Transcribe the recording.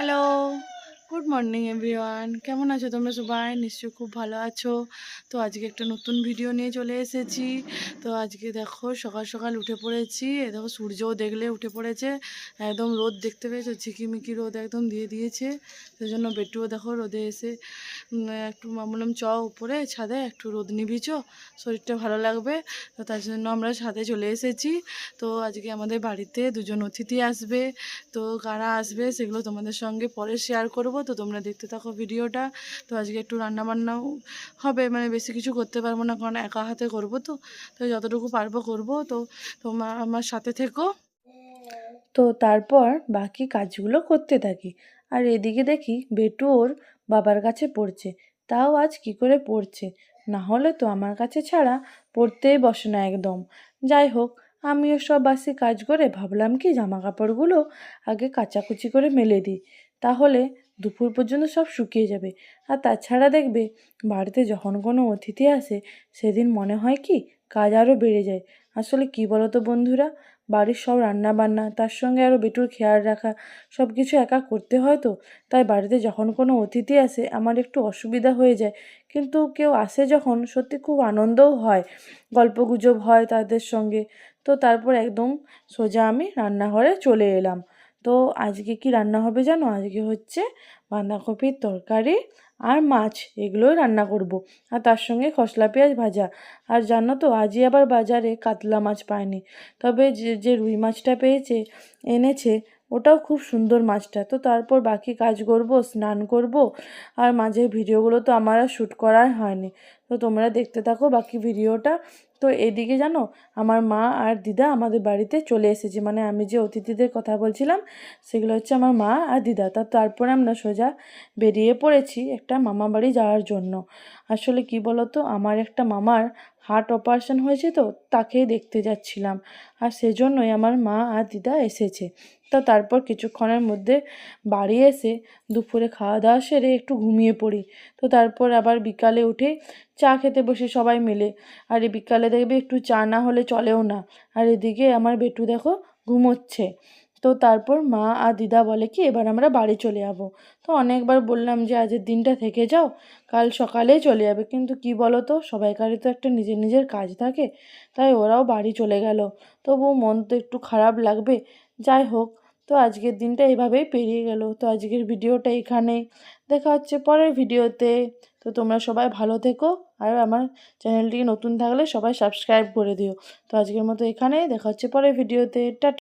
Hello, good morning everyone. কেমন আছো তোমরা সবাই? নিশ্চয়ই খুব ভালো আছো। তো আজকে একটা নতুন ভিডিও নিয়ে চলে এসেছি। তো আজকে দেখো সকাল সকাল উঠে পড়েছি। এ দেখো সূর্যও দেখলে উঠে পড়েছে, একদম রোদ দেখতে পেয়েছো, ঝিকিমিকি রোদ একদম দিয়ে দিয়েছে। সেই জন্য বেটুও দেখো রোদে এসে একটু বললাম উপরে ছাদে একটু রোদ নিবিছ, শরীরটা ভালো লাগবে। তো তার জন্য আমরা ছাদে চলে এসেছি। তো আজকে আমাদের বাড়িতে দুজন অতিথি আসবে। তো কারা আসবে সেগুলো তোমাদের সঙ্গে পরে শেয়ার করব। তো তোমরা দেখতে থাকো ভিডিওটা। তো আজকে একটু রান্নাবান্নাও হবে, মানে বেশি কিছু করতে পারবো না কারণ একা হাতে করবো। তো তো যতটুকু পারবো করব। তো তোমরা আমার সাথে থেকো। তো তারপর বাকি কাজগুলো করতে থাকি। আর এদিকে দেখি বেটু ওর বাবার কাছে পড়ছে। তাও আজ কি করে পড়ছে, না হলে তো আমার কাছে ছাড়া পড়তেই বসে না একদম। যাই হোক, আমিও সব বাসি কাজ করে ভাবলাম কি জামা কাপড়গুলো আগে কাচাকুচি করে মেলে দিই, তাহলে দুপুর পর্যন্ত সব শুকিয়ে যাবে। আর তাছাড়া দেখবে বাড়িতে যখন কোনো অতিথি আসে সেদিন মনে হয় কি কাজ আরও বেড়ে যায়। আসলে কি বলো তো বন্ধুরা, বাড়ির সব রান্না বান্না তার সঙ্গে আরও বেটুর খেয়াল রাখা সব কিছু একা করতে হয়। তো তাই বাড়িতে যখন কোনো অতিথি আসে আমার একটু অসুবিধা হয়ে যায়, কিন্তু কেউ আসে যখন সত্যি খুব আনন্দও হয়, গল্পগুজব হয় তাদের সঙ্গে। তো তারপর একদম সোজা আমি রান্নাঘরে চলে এলাম। তো আজকে কি রান্না হবে জানো? আজকে হচ্ছে বাঁধাকপির তরকারি আর মাছ, এগুলোই রান্না করব। আর তার সঙ্গে খসলা পেঁয়াজ ভাজা। আর জানো তো আজই আবার বাজারে কাতলা মাছ পায়নি, তবে যে যে রুই মাছটা এনেছে ওটাও খুব সুন্দর মাছটা। তো তারপর বাকি কাজ করব, স্নান করব। আর মাঝে ভিডিওগুলো তো আমার আর শ্যুট করাই হয়নি। তো তোমরা দেখতে থাকো বাকি ভিডিওটা। তো এদিকে জানো আমার মা আর দিদা আমাদের বাড়িতে চলে এসেছে, মানে আমি যে অতিথিদের কথা বলছিলাম সেগুলো হচ্ছে আমার মা আর দিদা। তারপরে আমরা সোজা বেরিয়ে পড়েছি একটা মামা বাড়ি যাওয়ার জন্য। আসলে কি বলো তো, আমার একটা মামার হার্ট অপারেশন হয়েছে, তো তাকেই দেখতে যাচ্ছিলাম। আর সেজন্যই আমার মা আর দিদা এসেছে। তো তারপর কিছুক্ষণের মধ্যে বাড়ি এসে দুপুরে খাওয়া দাওয়া সেরে একটু ঘুমিয়ে পড়ি। তো তারপর আবার বিকালে উঠে চা খেতে বসি সবাই মিলে। আর এই বিকালে দেখবে একটু চা না হলে চলেও না। আর এদিকে আমার বেটু দেখো ঘুমোচ্ছে। তো তারপর মা আর দিদা বলে কি এবার আমরা বাড়ি চলে যাবো। তো অনেকবার বললাম যে আজের দিনটা থেকে যাও, কাল সকালেই চলে যাবে, কিন্তু কি বলো তো সবাইকারই তো একটা নিজের নিজের কাজ থাকে, তাই ওরাও বাড়ি চলে গেল। তবু মন তো একটু খারাপ লাগবে। যাই হোক, তো আজকের দিনটা এইভাবেই পেরিয়ে গেল। তো আজকের ভিডিওটা এখানেই, দেখা হচ্ছে পরের ভিডিওতে। তো তোমরা সবাই ভালো থেকো। আর আমার চ্যানেলটি নতুন থাকলে সবাই সাবস্ক্রাইব করে দিও। তো আজকের মতো এখানেই, দেখা হচ্ছে পরের ভিডিওতে। টাটা।